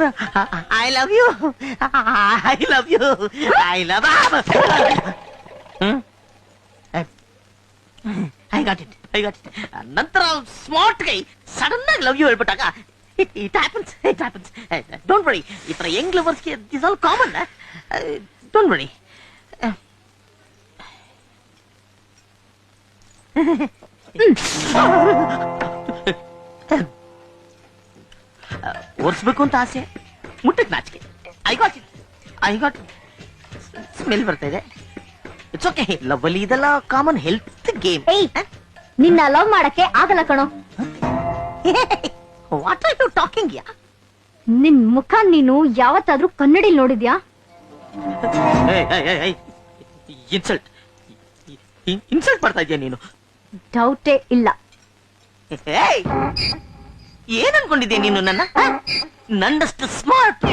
I love you. I love you. I love. I got it. I got it. ನಂತರ smart guy sudden ಆಗಿ love you ಹೇಳ್ಬಿಟ್ಟಾಗ it happens. Don't worry. ಈ ತರ young lovers ಗೆ this all common. Don't worry. ಓಡಿಸ್ಬೇಕು ಅಂತ ಆಸೆ, ಮುಟ್ಟಕ್ ನಾಚಿಕೆ. I got it. ಸ್ಮೆಲ್ ಬರ್ತಾ ಇದೆ. It's okay. ಲವ್ ಅಲ್ಲಿ ಇದೆಲ್ಲ ಕಾಮನ್ ಹೆಲ್ತ್ ಗೇಮ್. ನಿನ್ನ ಲವ್ ಮಾಡಕ್ಕೆ ಆಗಲ್ಲ ಕಣೋ. ವಾಟ್ ಆರ್ ಯು ಟಾಕಿಂಗ್ ಯಾ? ನಿನ್ ಮುಖ ನೀನು ಯಾವತ್ತಾದ್ರೂ ಕನ್ನಡಿ ನೋಡಿದ್ಯಾ? ಇನ್ಸಲ್ಟ್ ಮಾಡ್ತಾ ಇದೀಯ ನೀನು. ಡೌಟೇ ಇಲ್ಲ. ಏನ್ ಅನ್ಕೊಂಡಿದ್ಯಾ ನೀನು ನನ್ನಷ್ಟು ಸ್ಮಾರ್ಟ್,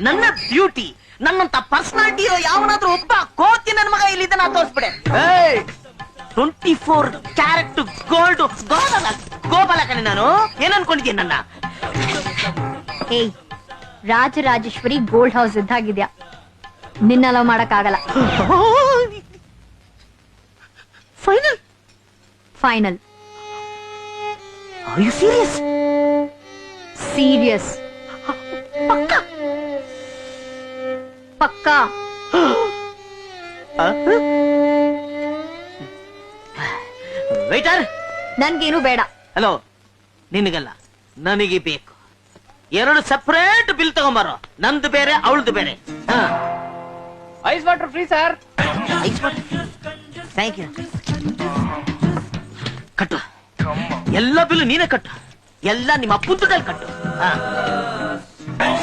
ನನ್ನ ಬ್ಯೂಟಿ, ನನ್ನಂತ ಪರ್ಸನಾಲಿಟಿ ಇರೋ ಯಾವನಾದ್ರೂ ಒಬ್ಬ ಕೋತಿ ನನ್ನ ಮಗ ಇಲ್ಲಿದ್ದಾನ ತೋರಿಸ್ಬಿಡೆ. 24 ಕ್ಯಾರೆಟ್ ಗೋಲ್ಡ್ ಗೋಪಾಲಕನೇ ನಾನು. ಏನ್ ಅನ್ಕೊಂಡಿದ್ಯಾ ನನ್ನ? ರಾಜರಾಜೇಶ್ವರಿ ಗೋಲ್ಡ್ ಹೌಸ್ ಇದ್ದಾಗಿದ್ಯಾ. ನಿನ್ನ ಲವ್ ಮಾಡಕ್ ಆಗಲ್ಲ. Final. Are you serious? Serious. ಪಕ್ಕಾ. ವೇಟರ್, ನನ್ಗೇನು ಬೇಡ. ಹಲೋ, ನಿನಗಲ್ಲ, ನನಗೆ ಬೇಕು. 2 ಸಪರೇಟ್ ಬಿಲ್ ತಗೊಂಬಾರೋ. ನಂದು ಬೇರೆ, ಅವಳದು ಬೇರೆ. Ice water free sir. Ice water. Thank you. ಕಟ್ಟು. ಎಲ್ಲ ಬಿಲ್ಲು ನೀನೇ ಕಟ್ಟು. ಎಲ್ಲ ನಿಮ್ಮ ಅಪ್ಪುಂತದಲ್ಲಿ ಕಟ್ಟು.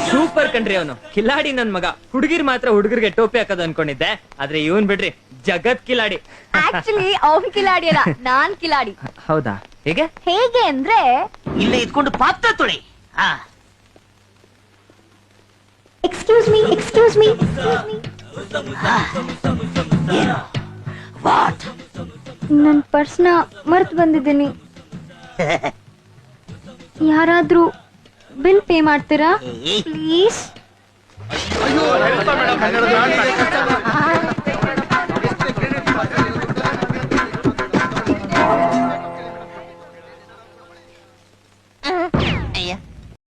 ಸೂಪರ್ ಕಣ್ರಿ ಅವನು. ಕಿಲಾಡಿ ನನ್ ಮಗ. ಹುಡುಗಿರ್ ಮಾತ್ರ ಹುಡುಗರಿಗೆ ಟೋಪಿ ಹಾಕೋದು ಅನ್ಕೊಂಡಿದ್ದೆ, ಆದ್ರೆ ಇವನ್ ಬಿಡ್ರಿ ಜಗತ್ ಕಿಲಾಡಿ. ಆಕ್ಚುಲಿ ಅವ್ನ್ ಕಿಲಾಡಿ ಅಲ್ಲ, ನಾನ್ ಕಿಲಾಡಿ. ಹೌದಾ? ಹೇಗೆ ಅಂದ್ರೆ ಇಲ್ಲೇ ಇದ್ಕೊಂಡು ಪಾತ್ರ ತೊಳಿ. Excuse me. ಏನು? ವಾಟ್? ನನ್ ಪರ್ಸ್ನ ಮರ್ತ್ ಬಂದಿದ್ದೀನಿ. ಯಾರಾದ್ರೂ ಬಿಲ್ ಪೇ ಮಾಡ್ತೀರಾ ಪ್ಲೀಸ್?